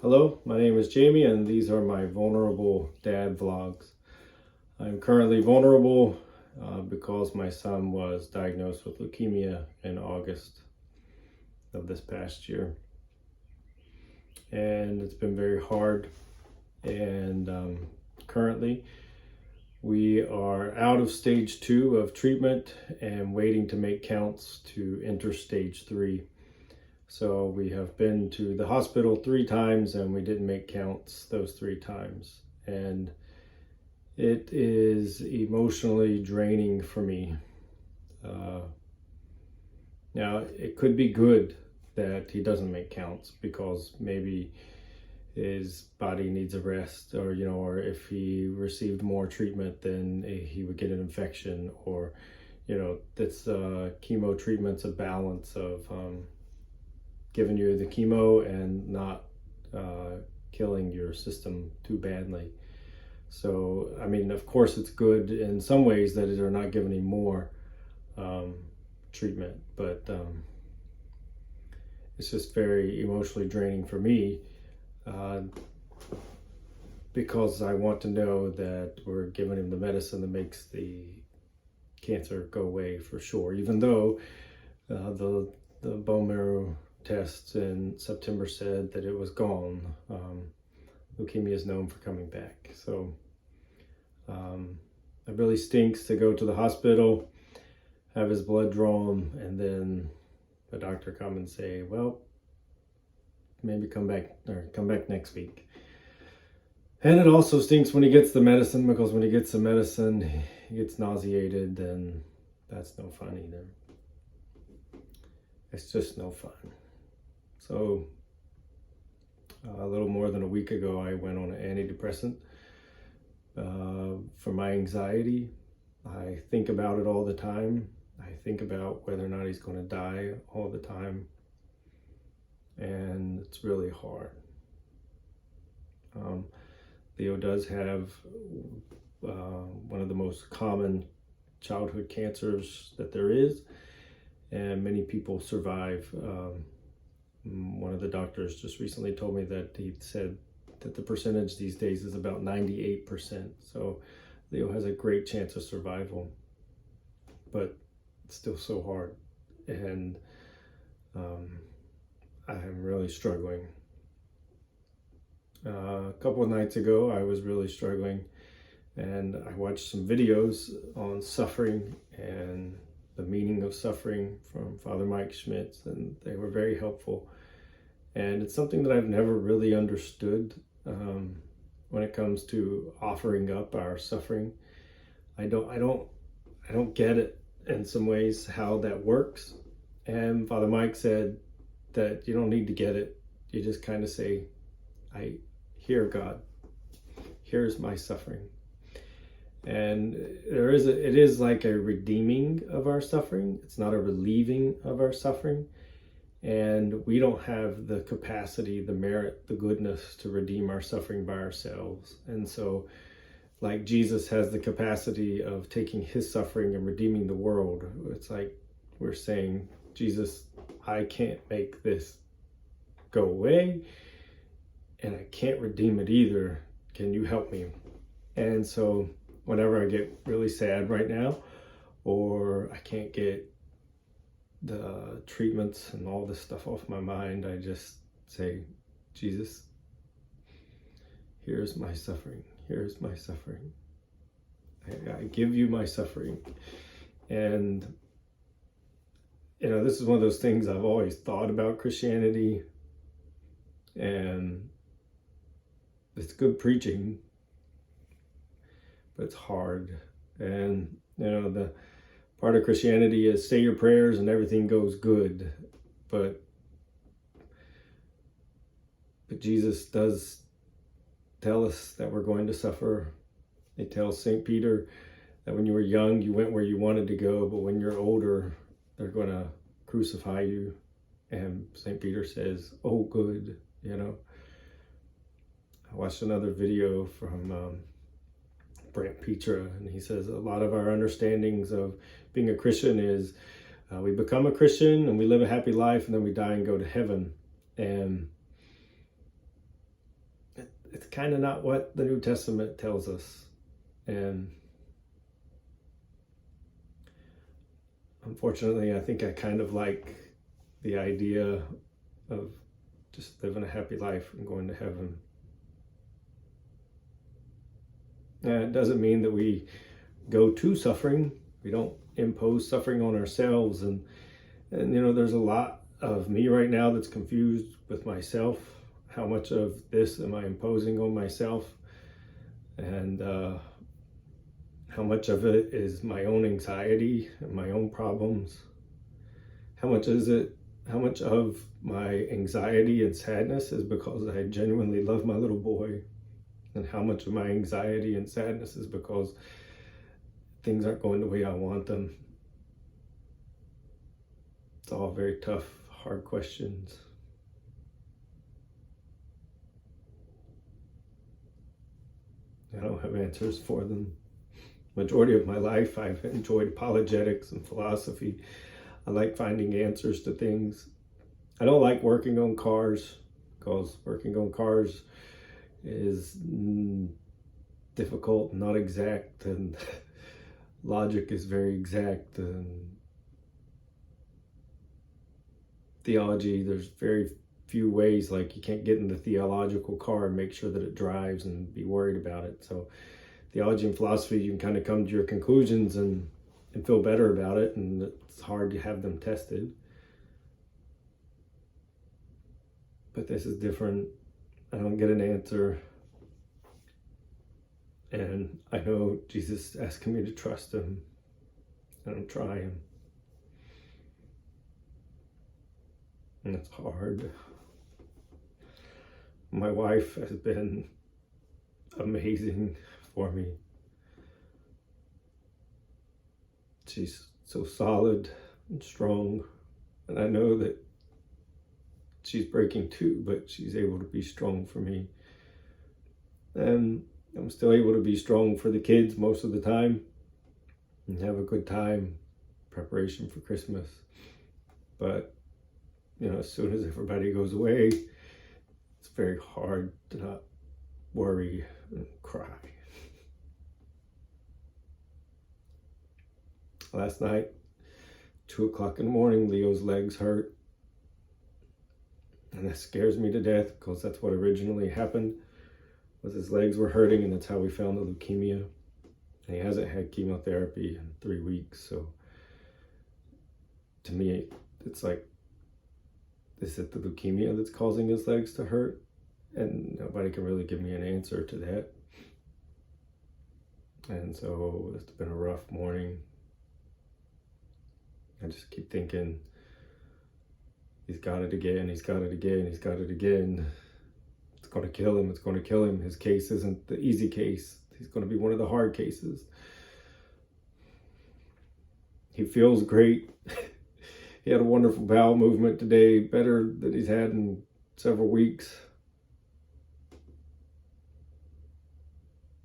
Hello, my name is Jamie and these are my vulnerable dad vlogs. I'm currently vulnerable because my son was diagnosed with leukemia in August of this past year. And it's been very hard, and currently we are out of stage 2 of treatment and waiting to make counts to enter stage 3. So we have been to the hospital 3 times and we didn't make counts those 3 times. And it is emotionally draining for me. Now, it could be good that he doesn't make counts because maybe his body needs a rest, or if he received more treatment, then he would get an infection, or, this chemo treatment's a balance of giving you the chemo and not killing your system too badly. So, I mean, of course, it's good in some ways that they're not giving him more treatment, but it's just very emotionally draining for me because I want to know that we're giving him the medicine that makes the cancer go away for sure, even though the bone marrow tests in September said that it was gone. Leukemia is known for coming back. So it really stinks to go to the hospital, have his blood drawn, and then the doctor come and say, well, maybe come back next week. And it also stinks when he gets the medicine, because when he gets the medicine, he gets nauseated, and that's no fun either. It's just no fun. So a little more than a week ago, I went on an antidepressant for my anxiety. I think about it all the time. I think about whether or not he's going to die all the time. And it's really hard. Leo does have one of the most common childhood cancers that there is, and many people survive. One of the doctors just recently told me that he said that the percentage these days is about 98%. So Leo has a great chance of survival, but it's still so hard. And I'm really struggling. A couple of nights ago, I was really struggling, and I watched some videos on suffering and the meaning of suffering from Father Mike Schmitz, and they were very helpful. And it's something that I've never really understood when it comes to offering up our suffering. I don't get it in some ways how that works. And Father Mike said that you don't need to get it. You just kind of say, here, God, here's my suffering. And it is like a redeeming of our suffering. It's not a relieving of our suffering. And we don't have the capacity, the merit, the goodness to redeem our suffering by ourselves. And so, like Jesus has the capacity of taking his suffering and redeeming the world, it's like we're saying, Jesus, I can't make this go away, and I can't redeem it either. Can you help me? And so whenever I get really sad right now, or I can't get the treatments and all this stuff off my mind, I just say, Jesus, here's my suffering. Here's my suffering. I give you my suffering. And, this is one of those things I've always thought about Christianity, and it's good preaching, but it's hard. And, the part of Christianity is say your prayers and everything goes good. But Jesus does tell us that we're going to suffer. He tells St. Peter that when you were young, you went where you wanted to go, but when you're older, they're going to crucify you. And St. Peter says, oh, good, I watched another video from Brant Petra, and he says a lot of our understandings of being a Christian is we become a Christian and we live a happy life, and then we die and go to heaven. And kind of not what the New Testament tells us. And unfortunately, I think I kind of like the idea of just living a happy life and going to heaven. And it doesn't mean that we go to suffering. We don't impose suffering on ourselves. And there's a lot of me right now that's confused with myself. How much of this am I imposing on myself? And how much of it is my own anxiety and my own problems? How much of my anxiety and sadness is because I genuinely love my little boy? And how much of my anxiety and sadness is because things aren't going the way I want them? It's all very tough, hard questions. I don't have answers for them. Majority of my life, I've enjoyed apologetics and philosophy. I like finding answers to things. I don't like working on cars, because working on cars is difficult, not exact, and logic is very exact, and theology, there's very few ways, like you can't get in the theological car and make sure that it drives and be worried about it. So theology and philosophy, you can kind of come to your conclusions and feel better about it, and it's hard to have them tested. But this is different. I don't get an answer. And I know Jesus is asking me to trust him. And I'm trying. And it's hard. My wife has been amazing for me. She's so solid and strong. And I know that she's breaking too, but she's able to be strong for me. And I'm still able to be strong for the kids most of the time and have a good time, preparation for Christmas. But, as soon as everybody goes away, it's very hard to not worry and cry. Last night, 2:00 in the morning, Leo's legs hurt. And that scares me to death, because that's what originally happened, was his legs were hurting, and that's how we found the leukemia. And he hasn't had chemotherapy in 3 weeks. So to me, it's like, is it the leukemia that's causing his legs to hurt? And nobody can really give me an answer to that. And so it's been a rough morning. I just keep thinking, he's got it again, he's got it again, he's got it again. It's going to kill him, it's going to kill him. His case isn't the easy case. He's going to be one of the hard cases. He feels great. He had a wonderful bowel movement today, better than he's had in several weeks.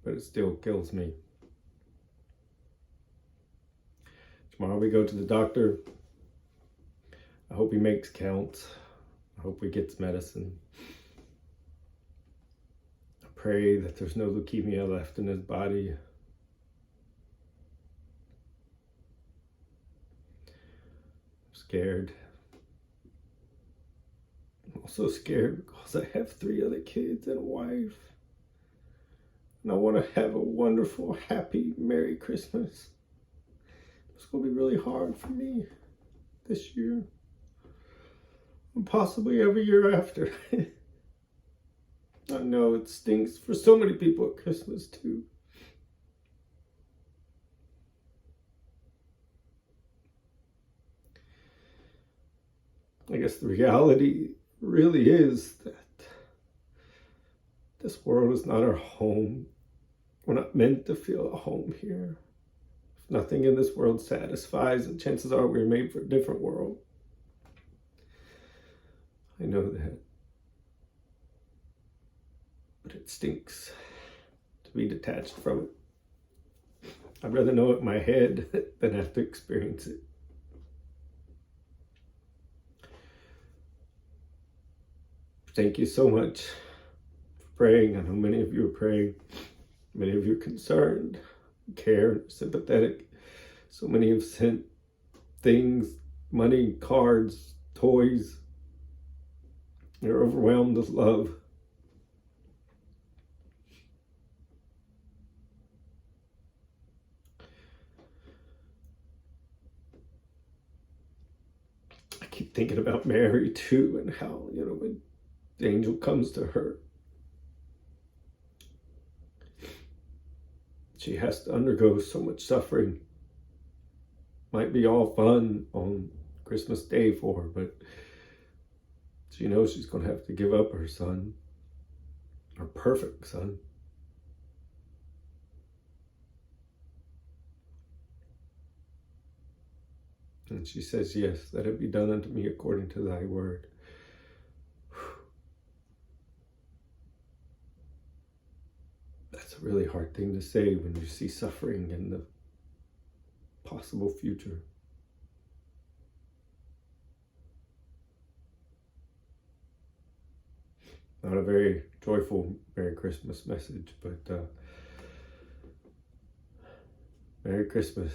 But it still kills me. Tomorrow we go to the doctor. I hope he makes counts. I hope he gets medicine. I pray that there's no leukemia left in his body. I'm scared. I'm also scared because I have 3 other kids and a wife. And I want to have a wonderful, happy, Merry Christmas. It's going to be really hard for me this year. And possibly every year after. I know it stinks for so many people at Christmas too. I guess the reality really is that this world is not our home. We're not meant to feel at home here. If nothing in this world satisfies, the chances are we're made for a different world. I know that. But it stinks to be detached from it. I'd rather know it in my head than have to experience it. Thank you so much for praying. I know many of you are praying. Many of you are concerned, care, sympathetic. So many have sent things, money, cards, toys. They're overwhelmed with love. I keep thinking about Mary too, and how, when the angel comes to her, she has to undergo so much suffering. Might be all fun on Christmas Day for her, but she knows she's going to have to give up her son, her perfect son. And she says, yes, let it be done unto me according to thy word. That's a really hard thing to say when you see suffering in the possible future. Not a very joyful Merry Christmas message, but Merry Christmas.